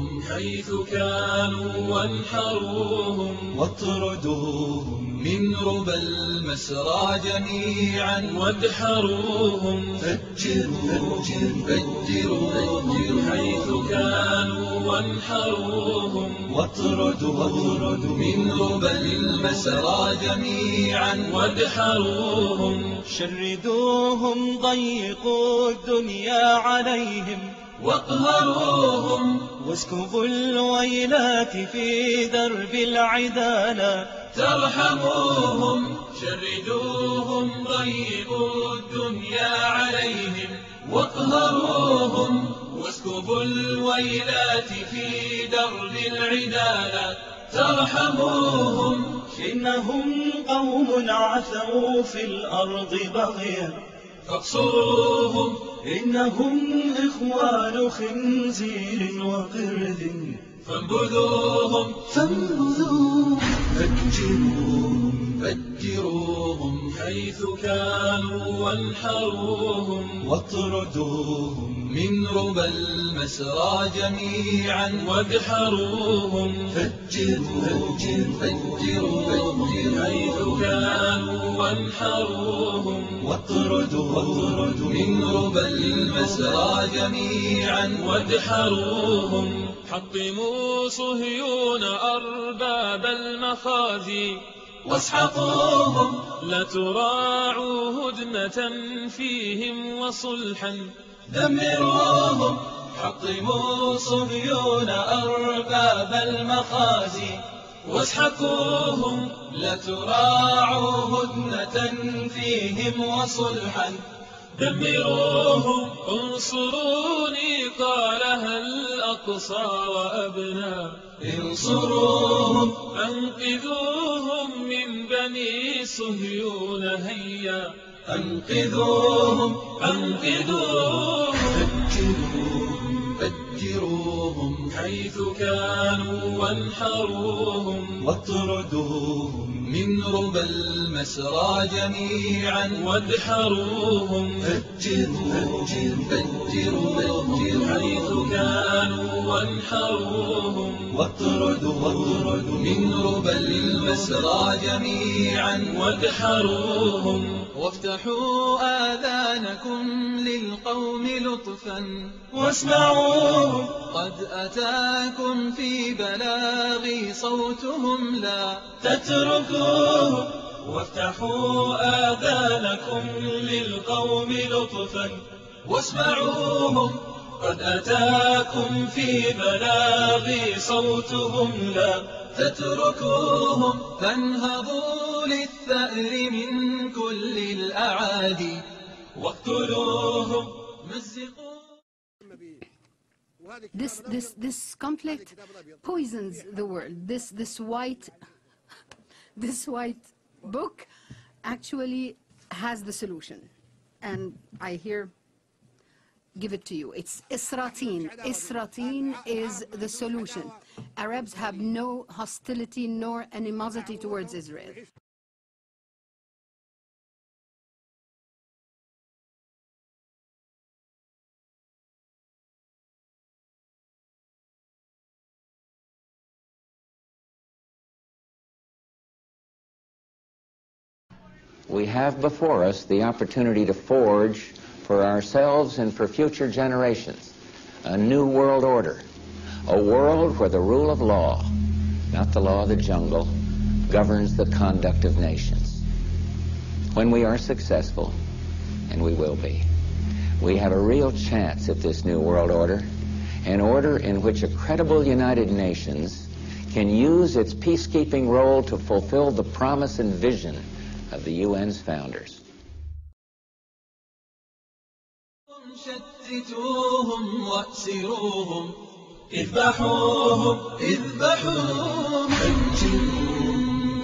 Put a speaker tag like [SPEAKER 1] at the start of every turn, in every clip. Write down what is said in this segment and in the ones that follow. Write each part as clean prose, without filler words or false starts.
[SPEAKER 1] فجروهم حيث كانوا وانحروهم واطردوهم من ربى المسرى جميعا وادحروهم فجروهم حيث كانوا وانحروهم واطردوهم من ربى المسرى جميعا وادحروهم
[SPEAKER 2] شردوهم ضيقوا الدنيا عليهم
[SPEAKER 1] واقهروهم
[SPEAKER 2] واسكبوا الويلات في درب العدالة
[SPEAKER 1] ترحموهم شردوهم ضيقوا الدنيا عليهم واقهروهم واسكبوا الويلات في درب العدالة ترحموهم
[SPEAKER 2] إنهم قوم عثوا في الأرض بغيا
[SPEAKER 1] فاقصروهم
[SPEAKER 2] إنهم إخوان خنزير وقرد
[SPEAKER 1] فانبذوهم فجروهم حيث كانوا وانحروهم واطردوهم من ربى المسرى جميعا وادحروهم فجروهم حيث كانوا وانحروهم واطردوهم من ربى المسرى جميعا وادحروهم حطموا صهيون أرباب المخازي واسحقوهم
[SPEAKER 2] لا تراعوا هدنة فيهم وصلحا
[SPEAKER 1] دمروهم حطموا صهيون أرباب المخازي واسحقوهم لا تراعوا هدنة فيهم وصلحا دمروهم
[SPEAKER 2] انصروني قالها الأقصى وأبنى
[SPEAKER 1] انصروهم
[SPEAKER 2] أنقذوهم من بني صهيون هيا
[SPEAKER 1] أنقذوهم فجروهم
[SPEAKER 2] حيث كانوا وانحروهم
[SPEAKER 1] واطردوهم من ربى المسرى جميعا
[SPEAKER 2] وادحروهم
[SPEAKER 1] فجروهم
[SPEAKER 2] حيث كانوا وانحروهم
[SPEAKER 1] واطردوهم من ربى المسرى جميعا
[SPEAKER 2] وادحروهم
[SPEAKER 1] وافتحوا آذانكم للقوم لطفا
[SPEAKER 2] واسمعوهم
[SPEAKER 1] قد أتاكم في بلاغي صوتهم لا
[SPEAKER 2] تتركوهم وافتحوا آذانكم للقوم لطفا
[SPEAKER 1] واسمعوهم
[SPEAKER 2] قد أتاكم في بلاغي صوتهم لا
[SPEAKER 1] تتركوهم فانهضوا للثأر من كل الأعادي واقتلوهم مزقوا.
[SPEAKER 3] This conflict poisons the world. This white book actually has the solution, and I give it to you. It's Isra'tin. Isra'tin is the solution. Arabs have no hostility nor animosity towards Israel.
[SPEAKER 4] We have before us the opportunity to forge for ourselves and for future generations a new world order, a world where the rule of law, not the law of the jungle, governs the conduct of nations. When we are successful, and we will be, we have a real chance at this new world order, an order in which a credible United Nations can use its peacekeeping role to fulfill the promise and vision of the UN's founders.
[SPEAKER 1] شتتوهم وأسروهم اذبحوهم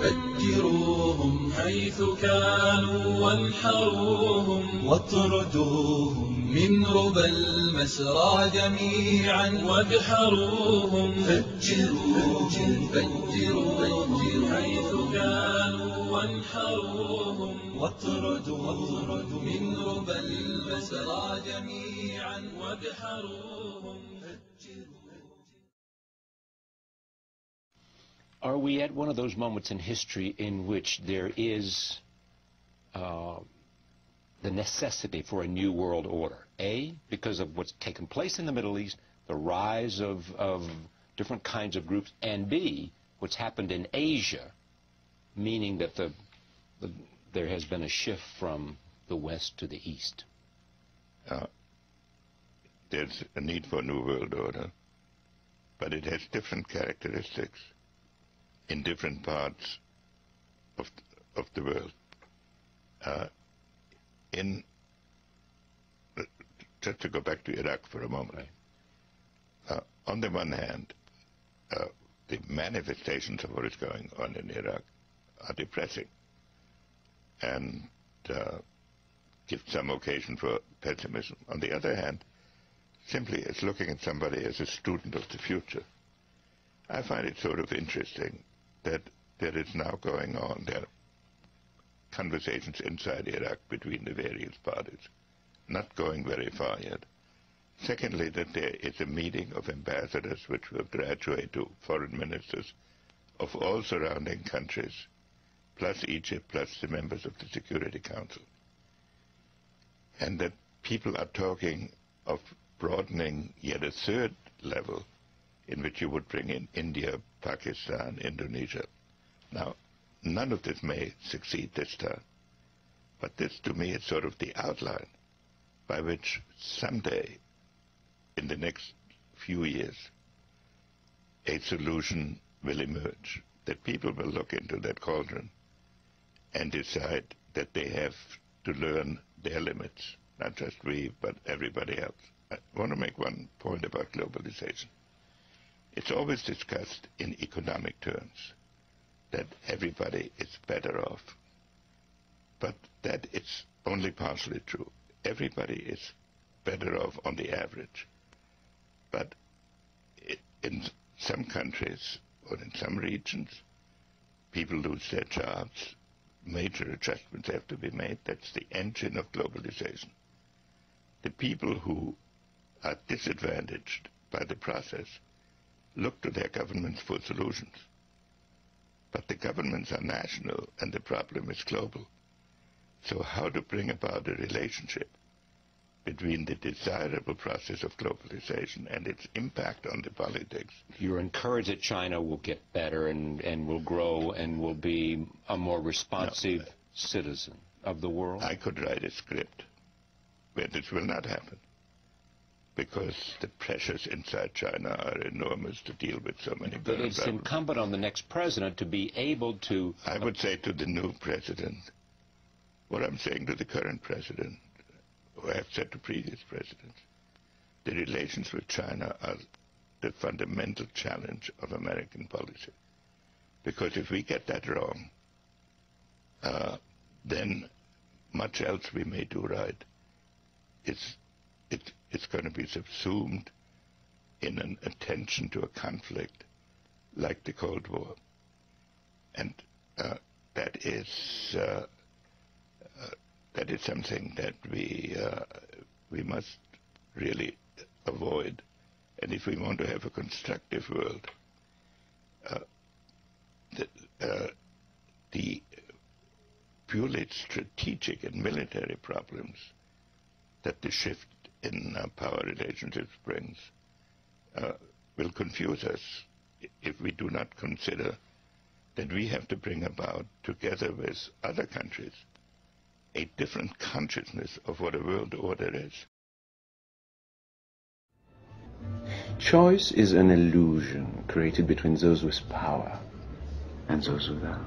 [SPEAKER 1] فجروهم
[SPEAKER 2] حيث كانوا وانحروهم
[SPEAKER 1] واطردوهم من ربى المسرى جميعا
[SPEAKER 2] وادحروهم
[SPEAKER 1] فجروهم
[SPEAKER 2] حيث كانوا وانحروهم
[SPEAKER 1] واطردوهم من ربى المسرى جميعا
[SPEAKER 2] وادحروهم
[SPEAKER 5] Are we at one of those moments in history in which there is the necessity for a new world order? A, because of what's taken place in the Middle East, the rise of different kinds of groups, and B, what's happened in Asia, meaning that there has been a shift from the West to the East.
[SPEAKER 6] There's a need for a new world order, but it has different characteristics in different parts of the world. Just to go back to Iraq for a moment. Right. On the one hand, the manifestations of what is going on in Iraq are depressing and give some occasion for pessimism. On the other hand, simply as looking at somebody as a student of the future, I find it sort of interesting that there is now going on, there are conversations inside Iraq between the various parties, not going very far yet. Secondly, that there is a meeting of ambassadors which will graduate to foreign ministers of all surrounding countries, plus Egypt, plus the members of the Security Council. And that people are talking of broadening yet a third level in which you would bring in India, Pakistan, Indonesia. Now, none of this may succeed this time, but this to me is sort of the outline by which someday in the next few years a solution will emerge, that people will look into that cauldron and decide that they have to learn their limits, not just we, but everybody else. I want to make one point about globalization. It's always discussed in economic terms, that everybody is better off. But that it's only partially true. Everybody is better off on the average. But in some countries or in some regions, people lose their jobs. Major adjustments have to be made. That's the engine of globalization. The people who are disadvantaged by the process look to their governments for solutions. But the governments are national and the problem is global. So how to bring about a relationship between the desirable process of globalization and its impact on the politics?
[SPEAKER 5] You're encouraged that China will get better and will grow and will be a more responsive citizen of the world?
[SPEAKER 6] I could write a script where this will not happen, because the pressures inside China are enormous to deal with so many
[SPEAKER 5] But it's
[SPEAKER 6] problems.
[SPEAKER 5] incumbent on the next president to be able to...
[SPEAKER 6] I would say to the new president, what I'm saying to the current president, or I have said to previous presidents, the relations with China are the fundamental challenge of American policy. Because if we get that wrong, then much else we may do right. It's going to be subsumed in an attention to a conflict like the Cold War. And that is something that we must really avoid. And if we want to have a constructive world, the purely strategic and military problems that the shift in power relationships brings will confuse us if we do not consider that we have to bring about, together with other countries, a different consciousness of what a world order is.
[SPEAKER 7] Choice is an illusion created between those with power and those without.